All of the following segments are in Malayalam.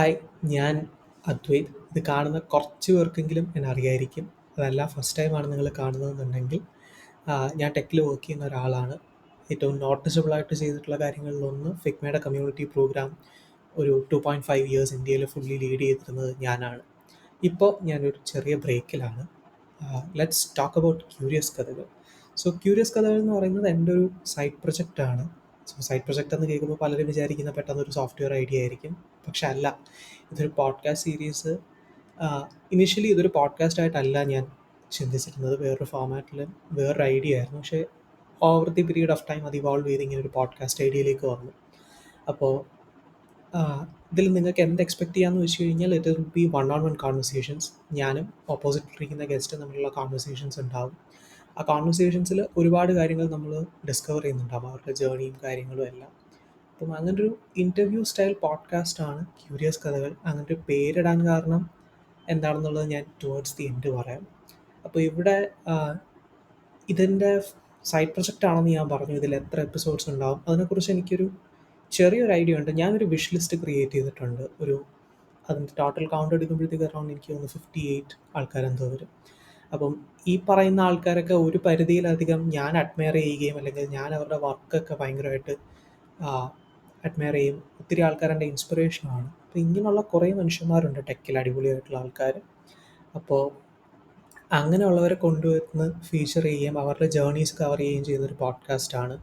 ഹായ്, ഞാൻ അദ്വൈത്. ഇത് കാണുന്ന കുറച്ച് പേർക്കെങ്കിലും എന്നെ അറിയായിരിക്കും. അതല്ല ഫസ്റ്റ് ടൈമാണ് നിങ്ങൾ കാണുന്നതെന്നുണ്ടെങ്കിൽ ഞാൻ ടെക്കിൽ വർക്ക് ചെയ്യുന്ന ഒരാളാണ്. ഏറ്റവും നോട്ടീസബിളായിട്ട് ചെയ്തിട്ടുള്ള കാര്യങ്ങളിലൊന്ന് ഫിഗ്മയുടെ കമ്മ്യൂണിറ്റി പ്രോഗ്രാം ഒരു 2.5 ഇയേഴ്സ് ഇന്ത്യയിൽ ഫുള്ളി ലീഡ് ചെയ്തിരുന്നത് ഞാനാണ്. ഇപ്പോൾ ഞാനൊരു ചെറിയ ബ്രേക്കിലാണ്. ലെറ്റ്സ് ടോക്ക് അബൌട്ട് ക്യൂരിയസ് കഥകൾ. സോ ക്യൂരിയസ് കഥകൾ എന്ന് പറയുന്നത് എൻ്റെ ഒരു സൈഡ് പ്രൊജക്റ്റാണ്. സോ സൈഡ് പ്രൊജക്റ്റ് എന്ന് കേൾക്കുമ്പോൾ പലരും വിചാരിക്കുന്ന പെട്ടെന്ന് ഒരു സോഫ്റ്റ്വെയർ ഐഡിയ ആയിരിക്കും. പക്ഷെ അല്ല, ഇതൊരു പോഡ്കാസ്റ്റ് സീരീസ്. ഇനീഷ്യലി ഇതൊരു പോഡ്കാസ്റ്റ് ആയിട്ടല്ല ഞാൻ ചിന്തിച്ചിരുന്നത്, വേറൊരു ഫോമാറ്റിൽ വേറൊരു ഐഡിയ ആയിരുന്നു. പക്ഷേ over the period of time അത് ഇവോൾവ് ചെയ്ത് ഇങ്ങനെ ഒരു പോഡ്കാസ്റ്റ് ഐഡിയയിലേക്ക് വന്നു. അപ്പോൾ ഇതിൽ നിങ്ങൾക്ക് എന്ത് എക്സ്പെക്ട് ചെയ്യാമെന്ന് വെച്ച് കഴിഞ്ഞാൽ it will be one on one conversations. ഞാനും ഓപ്പോസിറ്റിലിരിക്കുന്ന ഗസ്റ്റും തമ്മിലുള്ള കോൺവെർസേഷൻസ് ഉണ്ടാവും. ആ കോൺവെർസേഷൻസിൽ ഒരുപാട് കാര്യങ്ങൾ നമ്മൾ ഡിസ്കവർ ചെയ്യുന്നുണ്ടാവും, അവരുടെ ജേർണിയും കാര്യങ്ങളും എല്ലാം. അപ്പം അങ്ങനൊരു ഇൻ്റർവ്യൂ സ്റ്റൈൽ പോഡ്കാസ്റ്റാണ് ക്യൂരിയസ് കഥകൾ. അങ്ങനൊരു പേരിടാൻ കാരണം എന്താണെന്നുള്ളത് ഞാൻ ടുവേർഡ്സ് ദി എൻഡ് പറയാം. അപ്പോൾ ഇവിടെ ഇതിൻ്റെ സൈഡ് പ്രൊജക്റ്റ് ആണെന്ന് ഞാൻ പറഞ്ഞു. ഇതിൽ എത്ര എപ്പിസോഡ്സ് ഉണ്ടാവും അതിനെക്കുറിച്ച് എനിക്കൊരു ചെറിയൊരു ഐഡിയ ഉണ്ട്. ഞാനൊരു വിഷ് ലിസ്റ്റ് ക്രിയേറ്റ് ചെയ്തിട്ടുണ്ട്. അതിൻ്റെ ടോട്ടൽ കൗണ്ട് എടുക്കുമ്പോഴത്തേക്ക് അറൗണ്ട് എനിക്ക് തോന്നുന്നു 58 ആൾക്കാരെന്തോ വരും. അപ്പം ഈ പറയുന്ന ആൾക്കാരൊക്കെ ഒരു പരിധിയിലധികം ഞാൻ അഡ്മയർ ചെയ്യുകയും അല്ലെങ്കിൽ ഞാൻ അവരുടെ വർക്കൊക്കെ ഭയങ്കരമായിട്ട് അഡ്മയർ ചെയ്യും. ഒത്തിരി ആൾക്കാർ എൻ്റെ ഇൻസ്പിറേഷനാണ്. അപ്പോൾ ഇങ്ങനെയുള്ള കുറേ മനുഷ്യന്മാരുണ്ട് ടെക്കിൽ, അടിപൊളിയായിട്ടുള്ള ആൾക്കാർ. അപ്പോൾ അങ്ങനെയുള്ളവരെ കൊണ്ടുവന്ന് ഫീച്ചർ ചെയ്യുകയും അവരുടെ ജേർണീസ് കവർ ചെയ്യുകയും ചെയ്യുന്നൊരു പോഡ്കാസ്റ്റാണ്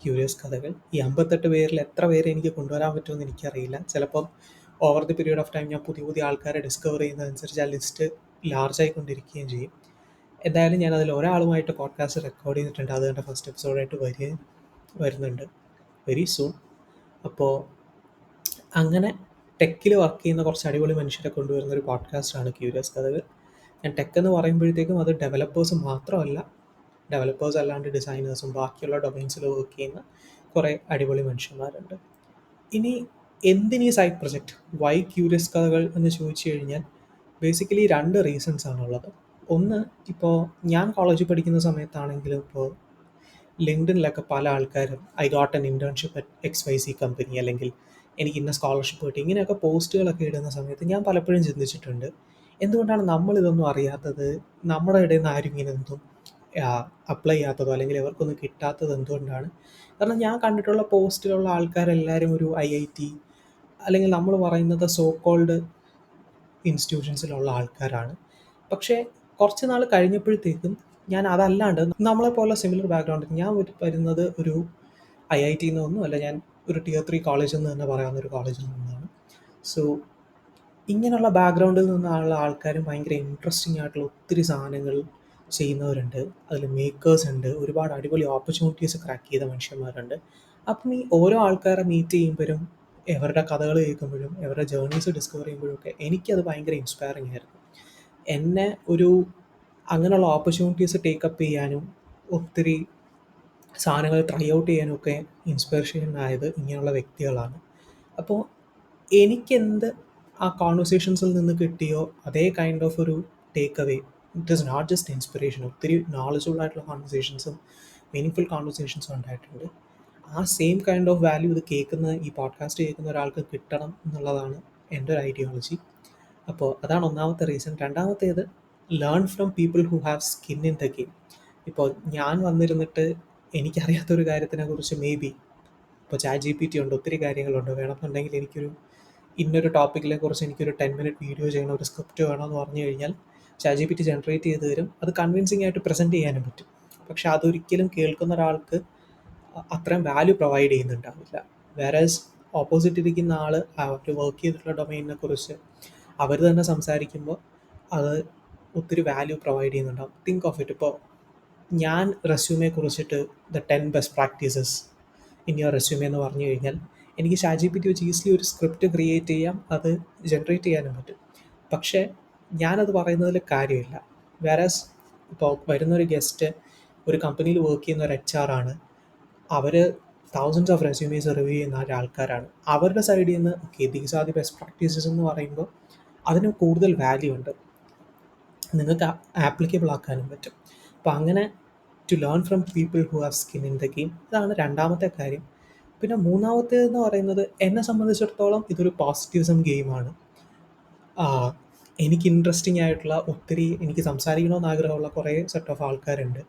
ക്യൂരിയസ് കഥകൾ. ഈ 58 പേരിൽ എത്ര പേരെ എനിക്ക് കൊണ്ടുവരാൻ പറ്റുമെന്ന് എനിക്കറിയില്ല. ചിലപ്പം over the period of time ഞാൻ പുതിയ പുതിയ ആൾക്കാരെ ഡിസ്കവർ ചെയ്യുന്നതനുസരിച്ച് ആ ലിസ്റ്റ് ലാർജായിക്കൊണ്ടിരിക്കുകയും ചെയ്യും. എന്തായാലും ഞാൻ അതിൽ ഒരാളുമായിട്ട് പോഡ്കാസ്റ്റ് റെക്കോർഡ് ചെയ്തിട്ടുണ്ട്. അത് എൻ്റെ ഫസ്റ്റ് എപ്പിസോഡായിട്ട് വരുന്നുണ്ട് വെരി സൂൺ. അപ്പോൾ അങ്ങനെ ടെക്കിൽ വർക്ക് ചെയ്യുന്ന കുറച്ച് അടിപൊളി മനുഷ്യരെ കൊണ്ടുവരുന്ന ഒരു പോഡ്കാസ്റ്റാണ് ക്യൂരിയസ് കഥകൾ. ഞാൻ ടെക്ക് എന്ന് പറയുമ്പോഴത്തേക്കും അത് ഡെവലപ്പേഴ്സ് മാത്രമല്ല, ഡെവലപ്പേഴ്സ് അല്ലാണ്ട് ഡിസൈനേഴ്സും ബാക്കിയുള്ള ഡൊമൈൻസിൽ വർക്ക് ചെയ്യുന്ന കുറേ അടിപൊളി മനുഷ്യന്മാരുണ്ട്. ഇനി എന്തിനീ സൈഡ് പ്രൊജക്റ്റ്, വൈ ക്യൂരിയസ് കഥകൾ എന്ന് ചോദിച്ചു കഴിഞ്ഞാൽ ബേസിക്കലി 2 റീസൺസ് ആണുള്ളത്. ഒന്ന്, ഇപ്പോൾ ഞാൻ കോളേജിൽ പഠിക്കുന്ന സമയത്താണെങ്കിലും ഇപ്പോൾ ലിങ്ക്ഡിനിലൊക്കെ പല ആൾക്കാരും I got an internship at XYZ company, അല്ലെങ്കിൽ എനിക്ക് ഇന്ന സ്കോളർഷിപ്പ് കിട്ടി, ഇങ്ങനെയൊക്കെ പോസ്റ്റുകളൊക്കെ ഇടുന്ന സമയത്ത് ഞാൻ പലപ്പോഴും ചിന്തിച്ചിട്ടുണ്ട്, എന്തുകൊണ്ടാണ് നമ്മളിതൊന്നും അറിയാത്തത്, നമ്മുടെ ഇടയിൽ നിന്ന് ആരും ഇങ്ങനെ ഒന്നും അപ്ലൈ ചെയ്യാത്തതോ അല്ലെങ്കിൽ അവർക്കൊന്നും കിട്ടാത്തത് എന്തുകൊണ്ടാണ്? കാരണം ഞാൻ കണ്ടിട്ടുള്ള പോസ്റ്റിലുള്ള ആൾക്കാരെല്ലാവരും ഒരു IIT അല്ലെങ്കിൽ നമ്മൾ പറയുന്നത് സോ കോൾഡ് ഇൻസ്റ്റിറ്റ്യൂഷൻസിലുള്ള ആൾക്കാരാണ്. പക്ഷേ കുറച്ച് നാൾ കഴിഞ്ഞപ്പോഴത്തേക്കും ഞാൻ അതല്ലാണ്ട് നമ്മളെപ്പോലെ സിമിലർ ബാക്ക്ഗ്രൗണ്ടിൽ ഞാൻ വരുന്നത് ഒരു IIT എന്നൊന്നും അല്ല, ഞാൻ ഒരു Tier 3 കോളേജിൽ നിന്ന് തന്നെ പറയാവുന്ന ഒരു കോളേജിൽ നിന്നാണ്. സോ ഇങ്ങനെയുള്ള ബാക്ക്ഗ്രൗണ്ടിൽ നിന്നുള്ള ആൾക്കാരും ഭയങ്കര ഇൻട്രസ്റ്റിംഗ് ആയിട്ടുള്ള ഒത്തിരി സാധനങ്ങൾ ചെയ്യുന്നവരുണ്ട്. അതിൽ മേക്കേഴ്സ് ഉണ്ട്, ഒരുപാട് അടിപൊളി ഓപ്പർച്യൂണിറ്റീസ് ക്രാക്ക് ചെയ്ത മനുഷ്യന്മാരുണ്ട്. അപ്പം ഈ ഓരോ ആൾക്കാരെ മീറ്റ് ചെയ്യുമ്പോഴും അവരുടെ കഥകൾ കേൾക്കുമ്പോഴും അവരുടെ ജേർണീസ് ഡിസ്കവർ ചെയ്യുമ്പോഴും ഒക്കെ എനിക്കത് ഭയങ്കര ഇൻസ്പയറിംഗ് ആയിരുന്നു. എന്നെ അങ്ങനെയുള്ള ഓപ്പർച്യൂണിറ്റീസ് ടേക്കപ്പ് ചെയ്യാനും ഒത്തിരി സാധനങ്ങൾ ട്രൈ ഔട്ട് ചെയ്യാനും ഒക്കെ ഇൻസ്പിറേഷൻ ആയത് ഇങ്ങനെയുള്ള വ്യക്തികളാണ്. അപ്പോൾ എനിക്കെന്ത് ആ കോൺവെർസേഷൻസിൽ നിന്ന് കിട്ടിയോ അതേ കൈൻഡ് ഓഫ് ഒരു take away. It is not just inspiration, ഒത്തിരി നോളജബിൾ ആയിട്ടുള്ള കോൺവെർസേഷൻസും മീനിങ് കോൺവെർസേഷൻസും ഉണ്ടായിട്ടുണ്ട്. ആ സെയിം കൈൻഡ് ഓഫ് വാല്യൂ ഇത് ഈ പോഡ്കാസ്റ്റ് കേൾക്കുന്ന ഒരാൾക്ക് കിട്ടണം എന്നുള്ളതാണ് എൻ്റെ ഒരു ഐഡിയോളജി. അപ്പോൾ അതാണ് ഒന്നാമത്തെ റീസൺ. രണ്ടാമത്തേത്, learn from people who have skin in the game. ഇപ്പോൾ ഞാൻ വന്നിരുന്നിട്ട് എനിക്കറിയാത്തൊരു കാര്യത്തിനെ കുറിച്ച് ഇപ്പോൾ ChatGPT ഉണ്ട്, ഒത്തിരി കാര്യങ്ങളുണ്ട്. വേണമെന്നുണ്ടെങ്കിൽ ഇന്നൊരു ടോപ്പിക്കിനെ കുറിച്ച് എനിക്കൊരു 10 മിനിറ്റ് വീഡിയോ ചെയ്യണം, ഒരു സ്ക്രിപ്റ്റ് വേണമെന്ന് പറഞ്ഞു കഴിഞ്ഞാൽ ChatGPT ജനറേറ്റ് ചെയ്ത് തരും. അത് കൺവിൻസിംഗ് ആയിട്ട് പ്രസൻറ്റ് ചെയ്യാനും പറ്റും. പക്ഷെ അതൊരിക്കലും കേൾക്കുന്ന ഒരാൾക്ക് അത്രയും വാല്യൂ പ്രൊവൈഡ് ചെയ്യുന്നുണ്ടാവില്ല. വേറെസ് ഓപ്പോസിറ്റ് ഇരിക്കുന്ന ആൾ അവർ വർക്ക് ചെയ്തിട്ടുള്ള ഡൊമൈനിനെ കുറിച്ച് അവർ തന്നെ സംസാരിക്കുമ്പോൾ അത് ഒത്തിരി വാല്യൂ പ്രൊവൈഡ് ചെയ്യുന്നുണ്ടാവും. തിങ്ക് ഓഫ് ഇറ്റ്, ഇപ്പോൾ ഞാൻ റെസ്യൂമെ കുറിച്ചിട്ട് the 10 best practices in your resume എന്ന് പറഞ്ഞു കഴിഞ്ഞാൽ എനിക്ക് ChatGPT വെച്ച് ഈസിലി ഒരു സ്ക്രിപ്റ്റ് ക്രിയേറ്റ് ചെയ്യാം, അത് ജനറേറ്റ് ചെയ്യാനും പറ്റും. പക്ഷേ ഞാനത് പറയുന്നതിൽ കാര്യമില്ല. വേറെസ് ഇപ്പോൾ വരുന്നൊരു ഗസ്റ്റ് ഒരു കമ്പനിയിൽ വർക്ക് ചെയ്യുന്ന ഒരു HR ആണ്. അവർ തൗസൻഡ്സ് ഓഫ് റെസ്യൂമേസ് റിവ്യൂ ചെയ്യുന്ന ആൾക്കാരാണ്. അവരുടെ സൈഡിൽ നിന്ന് okay these are the best practices എന്ന് പറയുമ്പോൾ അതിന് കൂടുതൽ വാല്യൂ ഉണ്ട്, നിങ്ങൾക്ക് ആപ്ലിക്കബിൾ ആക്കാനും പറ്റും. അപ്പോൾ അങ്ങനെ to learn from people who have skin in the game, ഇതാണ് രണ്ടാമത്തെ കാര്യം. പിന്നെ മൂന്നാമത്തേതെന്ന് പറയുന്നത് എന്നെ സംബന്ധിച്ചിടത്തോളം ഇതൊരു പോസിറ്റിവിസം ഗെയിമാണ്. ആഹ്, എനിക്ക് ഇൻട്രസ്റ്റിംഗ് ആയിട്ടുള്ള ഒത്തിരി എനിക്ക് സംസാരിക്കണമെന്ന് ആഗ്രഹമുള്ള കുറേ സെറ്റ് ഓഫ് ആൾക്കാരുണ്ട്.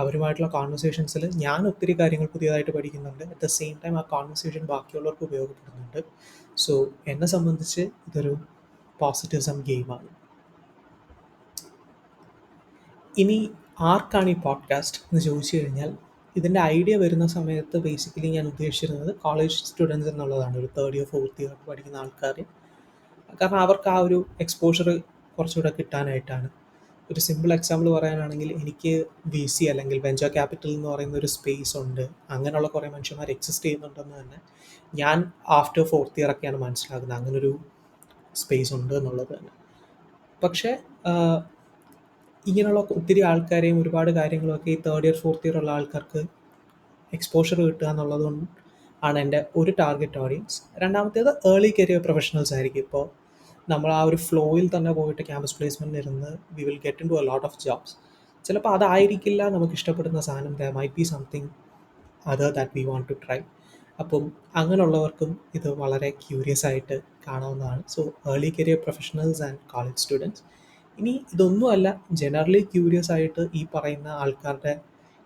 അവരുമായിട്ടുള്ള കോൺവെർസേഷൻസിൽ ഞാൻ ഒത്തിരി കാര്യങ്ങൾ പുതിയതായിട്ട് പഠിക്കുന്നുണ്ട്. അറ്റ് ദ സെയിം ടൈം ആ കോൺവെർസേഷൻ ബാക്കിയുള്ളവർക്ക് ഉപയോഗപ്പെടുന്നുണ്ട്. സോ എന്നെ സംബന്ധിച്ച് ഇതൊരു പോസിറ്റിവിസം ഗെയിമാണ്. ഇനി ആർക്കാണ് ഈ പോഡ്കാസ്റ്റ് എന്ന് ചോദിച്ചു കഴിഞ്ഞാൽ, ഇതിൻ്റെ ഐഡിയ വരുന്ന സമയത്ത് ബേസിക്കലി ഞാൻ ഉദ്ദേശിച്ചിരുന്നത് കോളേജ് സ്റ്റുഡൻസ് എന്നുള്ളതാണ്. ഒരു തേർഡ് ഇയർ ഫോർത്ത് ഇയർ പഠിക്കുന്ന ആൾക്കാർ. കാരണം അവർക്ക് ആ ഒരു എക്സ്പോഷർ കുറച്ചുകൂടെ കിട്ടാനായിട്ടാണ്. ഒരു സിമ്പിൾ എക്സാമ്പിൾ പറയാനാണെങ്കിൽ, എനിക്ക് വി സി അല്ലെങ്കിൽ വെഞ്ചർ ക്യാപിറ്റൽ എന്ന് പറയുന്ന ഒരു സ്പേസ് ഉണ്ട്, അങ്ങനെയുള്ള കുറേ മനുഷ്യന്മാർ എക്സിസ്റ്റ് ചെയ്യുന്നുണ്ടെന്ന് തന്നെ ഞാൻ ആഫ്റ്റർ ഫോർത്ത് ഇയർ ഒക്കെയാണ് മനസ്സിലാക്കുന്നത്, അങ്ങനൊരു സ്പേസ് ഉണ്ട് എന്നുള്ളത് തന്നെ. പക്ഷേ ഇങ്ങനെയുള്ള ഒത്തിരി ആൾക്കാരെയും ഒരുപാട് കാര്യങ്ങളൊക്കെ ഈ തേർഡ് ഇയർ ഫോർത്ത് ഇയർ ഉള്ള ആൾക്കാർക്ക് എക്സ്പോഷർ കിട്ടുക എന്നുള്ളത് ആണ് എൻ്റെ ഒരു ടാർഗറ്റ് ഓഡിയൻസ്. രണ്ടാമത്തേത് ഏർലി കരിയർ പ്രൊഫഷണൽസ് ആയിരിക്കും. ഇപ്പോൾ നമ്മൾ ആ ഒരു ഫ്ലോയിൽ തന്നെ പോയിട്ട് ക്യാമ്പസ് പ്ലേസ്മെൻറ്റിന് ഇരുന്ന് we will get into a lot of jobs. ചിലപ്പോൾ അതായിരിക്കില്ല നമുക്ക് ഇഷ്ടപ്പെടുന്ന സാധനം, there might be something other that we want to try. അപ്പം അങ്ങനെയുള്ളവർക്കും ഇത് വളരെ ക്യൂരിയസ് ആയിട്ട് കാണാവുന്നതാണ്. So early career professionals and college students. ഇനി ഇതൊന്നുമല്ല, ജനറലി ക്യൂരിയസ് ആയിട്ട് ഈ പറയുന്ന ആൾക്കാരുടെ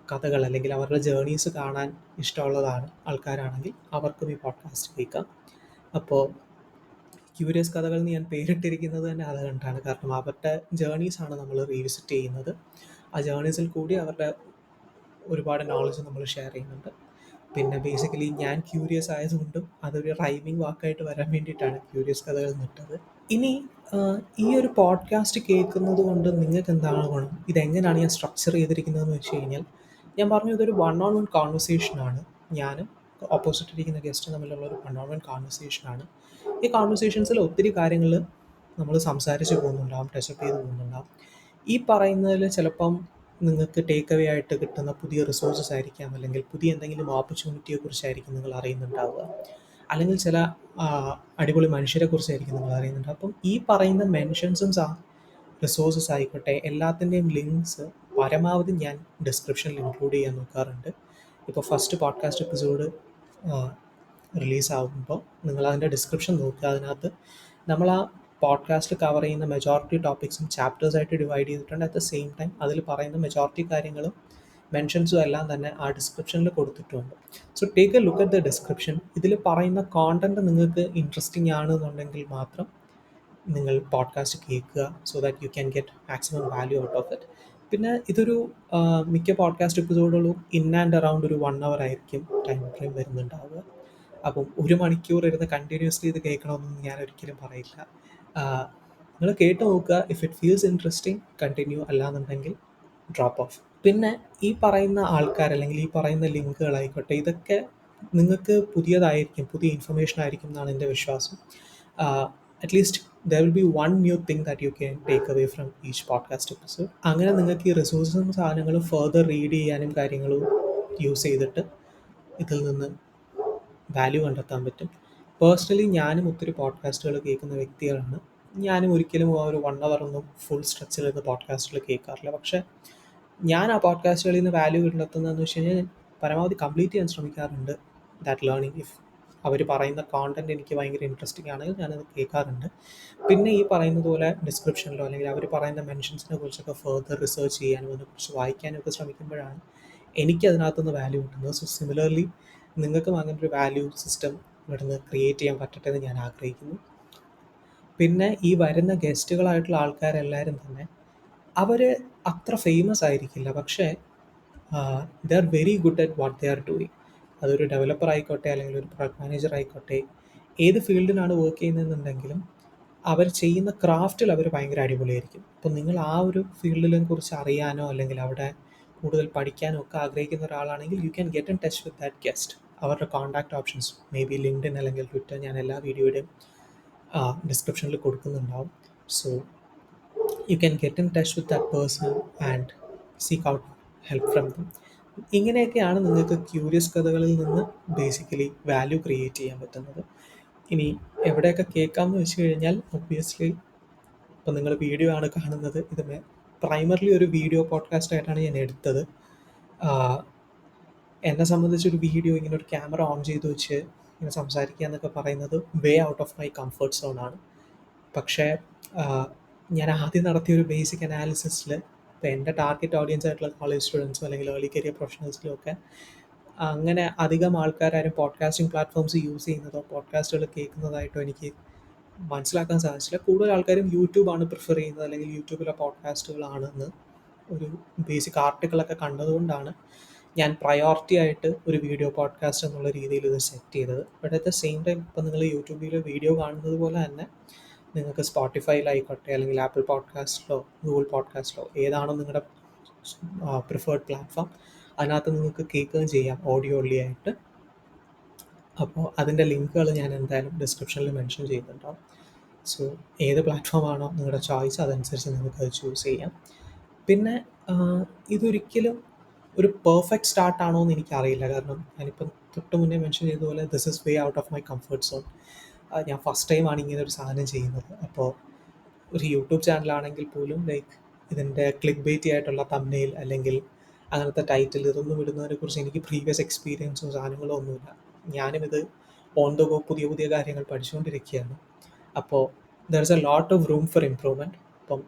കഥകൾ അല്ലെങ്കിൽ അവരുടെ ജേർണീസ് കാണാൻ ഇഷ്ടമുള്ളതാണ് ആൾക്കാരാണെങ്കിൽ അവർക്കും ഈ പോഡ്കാസ്റ്റ് കേൾക്കാം. അപ്പോൾ ക്യൂരിയസ് കഥകൾ എന്ന് ഞാൻ പേരിട്ടിരിക്കുന്നത് തന്നെ അത് കണ്ടാണ്. കാരണം അവരുടെ ജേർണീസാണ് നമ്മൾ റീവിസിറ്റ് ചെയ്യുന്നത്. ആ ജേർണീസിൽ കൂടി അവരുടെ ഒരുപാട് നോളജ് നമ്മൾ ഷെയർ ചെയ്യുന്നുണ്ട്. പിന്നെ ബേസിക്കലി ഞാൻ ക്യൂരിയസ് ആയതുകൊണ്ടും അതൊരു റൈമിംഗ് വാക്കായിട്ട് വരാൻ വേണ്ടിയിട്ടാണ് ക്യൂരിയസ് കഥകൾ നിട്ടത്. ഇനി ഈ ഒരു പോഡ്കാസ്റ്റ് കേൾക്കുന്നത് കൊണ്ട് നിങ്ങൾക്ക് എന്താണ് ഗുണം, ഇതെങ്ങനെയാണ് ഞാൻ സ്ട്രക്ചർ ചെയ്തിരിക്കുന്നതെന്ന് വെച്ച് കഴിഞ്ഞാൽ, ഞാൻ പറഞ്ഞു ഇതൊരു വൺ ഓൺ വൺ കോൺവെർസേഷനാണ്. ഞാനും ഓപ്പോസിറ്റ് ഇരിക്കുന്ന ഗസ്റ്റും തമ്മിലുള്ള ഒരു വൺ ഓൺ വൺ കോൺവെർസേഷനാണ്. ഈ കോൺവെർസേഷൻസിൽ ഒത്തിരി കാര്യങ്ങൾ നമ്മൾ സംസാരിച്ച് പോകുന്നുണ്ടാവും, ടച്ചപ്പ് ചെയ്ത് പോകുന്നുണ്ടാവും. ഈ പറയുന്നതിൽ ചിലപ്പം നിങ്ങൾക്ക് ടേക്ക് അവേ ആയിട്ട് കിട്ടുന്ന പുതിയ റിസോഴ്സസ് ആയിരിക്കാം, അല്ലെങ്കിൽ പുതിയ എന്തെങ്കിലും ഓപ്പർച്യൂണിറ്റിയെ കുറിച്ചായിരിക്കും നിങ്ങൾ അറിയുന്നുണ്ടാവുക, അല്ലെങ്കിൽ ചില ആ, അടിപൊളി മനുഷ്യരെ കുറിച്ചായിരിക്കും നിങ്ങൾ അറിയുന്നുണ്ട്. അപ്പം ഈ പറയുന്ന മെൻഷൻസും റിസോഴ്സസ് ആയിക്കോട്ടെ, എല്ലാത്തിൻ്റെയും ലിങ്ക്സ് പരമാവധി ഞാൻ ഡിസ്ക്രിപ്ഷനിൽ ഇൻക്ലൂഡ് ചെയ്യാൻ നോക്കാറുണ്ട്. ഇപ്പോൾ ഫസ്റ്റ് പോഡ്കാസ്റ്റ് എപ്പിസോഡ് റിലീസാകുമ്പോൾ നിങ്ങൾ അതിൻ്റെ ഡിസ്ക്രിപ്ഷൻ നോക്കുക. അതിനകത്ത് നമ്മൾ ആ പോഡ്കാസ്റ്റിൽ കവർ ചെയ്യുന്ന മെജോറിറ്റി ടോപ്പിക്സും ചാപ്റ്റേഴ്സായിട്ട് ഡിവൈഡ് ചെയ്തിട്ടുണ്ട്. അറ്റ് ദ സെയിം ടൈം അതിൽ പറയുന്ന മെജോറിറ്റി കാര്യങ്ങളും മെൻഷൻസും എല്ലാം തന്നെ ആ ഡിസ്ക്രിപ്ഷനിൽ കൊടുത്തിട്ടുണ്ട്. So take A look at the description. ഇതിൽ പറയുന്ന കോണ്ടൻറ്റ് നിങ്ങൾക്ക് ഇൻട്രസ്റ്റിംഗ് ആണെന്നുണ്ടെങ്കിൽ മാത്രം നിങ്ങൾ പോഡ്കാസ്റ്റ് കേൾക്കുക, so that you can get maximum value out of it. പിന്നെ ഇതൊരു മിക്ക പോഡ്കാസ്റ്റ് എപ്പിസോഡുകളും ഇൻ ആൻഡ് അറൗണ്ട് ഒരു 1 hour ആയിരിക്കും ടൈം ഫ്രെയിം വരുന്നുണ്ടാവുക. അപ്പം 1 മണിക്കൂർ ഇരുന്ന് കണ്ടിന്യൂസ്ലി ഇത് കേൾക്കണമെന്ന് ഞാൻ ഒരിക്കലും പറയില്ല. നിങ്ങൾ കേട്ട് നോക്കുക. If it feels interesting continue, അല്ലാന്നുണ്ടെങ്കിൽ ഡ്രോപ്പ് ഓഫ്. പിന്നെ ഈ പറയുന്ന ആൾക്കാർ അല്ലെങ്കിൽ ഈ പറയുന്ന ലിങ്കുകളായിക്കോട്ടെ, ഇതൊക്കെ നിങ്ങൾക്ക് പുതിയതായിരിക്കും, പുതിയ ഇൻഫർമേഷൻ ആയിരിക്കും എന്നാണ് എൻ്റെ വിശ്വാസം. At least there will be one new thing that you can take away from each podcast episode. അങ്ങനെ നിങ്ങൾക്ക് ഈ റിസോഴ്സസും സാധനങ്ങളും ഫർദർ റീഡ് ചെയ്യാനും കാര്യങ്ങളും യൂസ് ചെയ്തിട്ട് ഇതിൽ നിന്ന് വാല്യൂ കണ്ടെത്താൻ പറ്റും. പേഴ്സണലി ഞാനും ഒത്തിരി പോഡ്കാസ്റ്റുകൾ കേൾക്കുന്ന വ്യക്തികളാണ്. ഞാനും ഒരിക്കലും ആ ഒരു 1 hour ഒന്നും ഫുൾ സ്ട്രെച്ചിൽ നിന്ന് പോഡ്കാസ്റ്റുകൾ കേൾക്കാറില്ല. പക്ഷേ ഞാൻ ആ പോഡ്കാസ്റ്റുകളിൽ നിന്ന് വാല്യൂ കണ്ടെത്തുന്നതെന്ന് വെച്ച് കഴിഞ്ഞാൽ പരമാവധി കംപ്ലീറ്റ് ചെയ്യാൻ ശ്രമിക്കാറുണ്ട് ദാറ്റ് ലേണിംഗ്. ഇഫ് അവർ പറയുന്ന കോണ്ടൻറ്റ് എനിക്ക് ഭയങ്കര ഇൻട്രസ്റ്റിംഗ് ആണെങ്കിൽ ഞാനത് കേൾക്കാറുണ്ട്. പിന്നെ ഈ പറയുന്നത് പോലെ ഡിസ്ക്രിപ്ഷനിലോ അല്ലെങ്കിൽ അവർ പറയുന്ന മെൻഷൻസിനെ കുറിച്ചൊക്കെ ഫർദർ റിസർച്ച് ചെയ്യാനും അതിനെക്കുറിച്ച് വായിക്കാനും ഒക്കെ ശ്രമിക്കുമ്പോഴാണ് എനിക്ക് അതിനകത്തുനിന്ന് വാല്യൂ കിട്ടുന്നത്. സോ സിമിലർലി നിങ്ങൾക്കും അങ്ങനെ ഒരു വാല്യൂ സിസ്റ്റം ഇവിടുന്ന് ക്രിയേറ്റ് ചെയ്യാൻ പറ്റട്ടെ എന്ന് ഞാൻ ആഗ്രഹിക്കുന്നു. പിന്നെ ഈ വരുന്ന ഗസ്റ്റുകളായിട്ടുള്ള ആൾക്കാരെല്ലാവരും തന്നെ അവർ അത്ര ഫേമസ് ആയിരിക്കില്ല, പക്ഷേ they are very good at what they are doing. അതൊരു ഡെവലപ്പർ ആയിക്കോട്ടെ അല്ലെങ്കിൽ ഒരു പ്രൊഡക്റ്റ് മാനേജർ ആയിക്കോട്ടെ, ഏത് ഫീൽഡിലാണ് വർക്ക് ചെയ്യുന്നതെന്നുണ്ടെങ്കിലും അവർ ചെയ്യുന്ന ക്രാഫ്റ്റിൽ അവർ ഭയങ്കര അടിപൊളിയായിരിക്കും. അപ്പം നിങ്ങൾ ആ ഒരു ഫീൽഡിനെ കുറിച്ച് അറിയാനോ അല്ലെങ്കിൽ അവിടെ കൂടുതൽ പഠിക്കാനോ ഒക്കെ ആഗ്രഹിക്കുന്ന ഒരാളാണെങ്കിൽ you can get in touch with that guest. അവരുടെ contact options may be LinkedIn അല്ലെങ്കിൽ ട്വിറ്റർ ഞാൻ എല്ലാ വീഡിയോയുടെയും ഡിസ്ക്രിപ്ഷനിൽ കൊടുക്കുന്നുണ്ടാവും. So you can get in touch with that person and seek out help from them. ഇങ്ങനെയൊക്കെയാണ് നിങ്ങൾക്ക് ക്യൂരിയസ് കഥകളിൽ നിന്ന് ബേസിക്കലി വാല്യൂ ക്രിയേറ്റ് ചെയ്യാൻ പറ്റുന്നത്. ഇനി എവിടെയൊക്കെ കേൾക്കാമെന്ന് വെച്ച് കഴിഞ്ഞാൽ, ഒബ്വിയസ്ലി ഇപ്പം നിങ്ങൾ വീഡിയോ ആണ് കാണുന്നത്, ഇത് പ്രൈമർലി ഒരു വീഡിയോ പോഡ്കാസ്റ്റ് ആയിട്ടാണ് ഞാൻ എടുത്തത്. എന്നെ സംബന്ധിച്ചൊരു വീഡിയോ ഇങ്ങനെ ഒരു ക്യാമറ ഓൺ ചെയ്ത് വെച്ച് ഇങ്ങനെ സംസാരിക്കുക എന്നൊക്കെ പറയുന്നത് way out of my comfort സോണാണ്. പക്ഷേ ഞാൻ ആദ്യം നടത്തിയ ഒരു ബേസിക് അനാലിസിസിൽ ഇപ്പോൾ എൻ്റെ ടാർഗറ്റ് ഓഡിയൻസ് ആയിട്ടുള്ള കോളേജ് സ്റ്റുഡൻസോ അല്ലെങ്കിൽ ഏർലി കരിയർ പ്രൊഫഷണൽസിലും ഒക്കെ അങ്ങനെ അധികം ആൾക്കാരും പോഡ്കാസ്റ്റിംഗ് പ്ലാറ്റ്ഫോംസ് യൂസ് ചെയ്യുന്നതോ പോഡ്കാസ്റ്റുകൾ കേൾക്കുന്നതായിട്ടോ എനിക്ക് മനസ്സിലാക്കാൻ സാധിച്ചില്ല. കൂടുതൽ ആൾക്കാരും യൂട്യൂബാണ് പ്രിഫർ ചെയ്യുന്നത് അല്ലെങ്കിൽ യൂട്യൂബിലെ പോഡ്കാസ്റ്റുകളാണെന്ന് ഒരു ബേസിക് ആർട്ടിക്കിളൊക്കെ കണ്ടതുകൊണ്ടാണ് ഞാൻ പ്രയോറിറ്റി ആയിട്ട് ഒരു വീഡിയോ പോഡ്കാസ്റ്റ് എന്നുള്ള രീതിയിൽ ഇത് സെറ്റ് ചെയ്തത്. But at the same time ഇപ്പം നിങ്ങൾ യൂട്യൂബിൽ വീഡിയോ കാണുന്നത് പോലെ തന്നെ നിങ്ങൾക്ക് സ്പോട്ടിഫൈയിലായിക്കോട്ടെ അല്ലെങ്കിൽ ആപ്പിൾ പോഡ്കാസ്റ്റിലോ ഗൂഗിൾ പോഡ്കാസ്റ്റിലോ ഏതാണോ നിങ്ങളുടെ പ്രിഫേർഡ് പ്ലാറ്റ്ഫോം അതിനകത്ത് നിങ്ങൾക്ക് കേൾക്കുകയും ചെയ്യാം ഓഡിയോ ഒള്ളി ആയിട്ട്. അപ്പോൾ അതിൻ്റെ ലിങ്കുകൾ ഞാൻ എന്തായാലും ഡിസ്ക്രിപ്ഷനിൽ മെൻഷൻ ചെയ്യുന്നുണ്ടാവും. സോ ഏത് പ്ലാറ്റ്ഫോമാണോ നിങ്ങളുടെ ചോയ്സ് അതനുസരിച്ച് നിങ്ങൾക്ക് അത് ചൂസ് ചെയ്യാം. പിന്നെ ഇതൊരിക്കലും ഒരു പെർഫെക്റ്റ് സ്റ്റാർട്ടാണോ എന്ന് എനിക്കറിയില്ല. കാരണം ഞാനിപ്പം തൊട്ട് മുന്നേ മെൻഷൻ ചെയ്തതുപോലെ this is way out of my comfort zone. ഞാൻ ഫസ്റ്റ് ടൈമാണ് ഇങ്ങനെ ഒരു സാധനം ചെയ്യുന്നത്. അപ്പോൾ ഒരു യൂട്യൂബ് ചാനലാണെങ്കിൽ പോലും ലൈക്ക് ഇതിൻ്റെ ക്ലിക്ക് ബെയ്റ്റി ആയിട്ടുള്ള തംബ്നെയിൽ അല്ലെങ്കിൽ അങ്ങനത്തെ ടൈറ്റിൽ ഇതൊന്നും ഇടുന്നതിനെക്കുറിച്ച് എനിക്ക് പ്രീവിയസ് എക്സ്പീരിയൻസോ സാധനങ്ങളോ ഒന്നുമില്ല. ഞാനും ഇത് ഓൺ ദ ഗോ പുതിയ പുതിയ കാര്യങ്ങൾ പഠിച്ചുകൊണ്ടിരിക്കുകയാണ്. അപ്പോൾ there is a lot of room for improvement. അപ്പം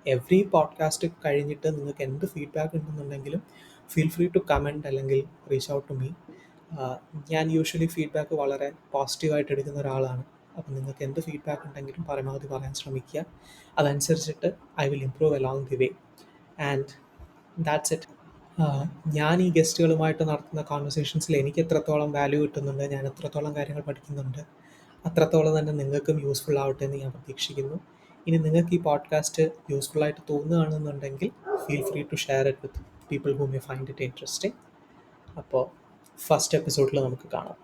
എവറി പോഡ്കാസ്റ്റ് കഴിഞ്ഞിട്ട് നിങ്ങൾക്ക് എന്ത് ഫീഡ്ബാക്ക് ഉണ്ടെന്നുണ്ടെങ്കിലും ഫീൽ ഫ്രീ ടു കമൻറ്റ് അല്ലെങ്കിൽ റീച്ച് ഔട്ട് ടു മീ. ഞാൻ യൂഷ്വലി ഫീഡ്ബാക്ക് വളരെ പോസിറ്റീവായിട്ട് എടുക്കുന്ന ഒരാളാണ്. അപ്പം നിങ്ങൾക്ക് എന്ത് ഫീഡ്ബാക്ക് ഉണ്ടെങ്കിലും പരമാവധി പറയാൻ ശ്രമിക്കുക. അതനുസരിച്ചിട്ട് I will improve along the way and that's it. ഞാൻ ഈ ഗസ്റ്റുകളുമായിട്ട് നടത്തുന്ന കോൺവെർസേഷൻസിൽ എനിക്ക് എത്രത്തോളം വാല്യൂ കിട്ടുന്നുണ്ട്, ഞാൻ എത്രത്തോളം കാര്യങ്ങൾ പഠിക്കുന്നുണ്ട്, അത്രത്തോളം തന്നെ നിങ്ങൾക്കും യൂസ്ഫുൾ ആവട്ടെ എന്ന് ഞാൻ പ്രതീക്ഷിക്കുന്നു. ഇനി നിങ്ങൾക്ക് ഈ പോഡ്കാസ്റ്റ് യൂസ്ഫുൾ ആയിട്ട് തോന്നുകയാണെന്നുണ്ടെങ്കിൽ feel free to share it with people who may find it interesting. അപ്പോൾ ഫസ്റ്റ് എപ്പിസോഡിൽ നമുക്ക് കാണാം.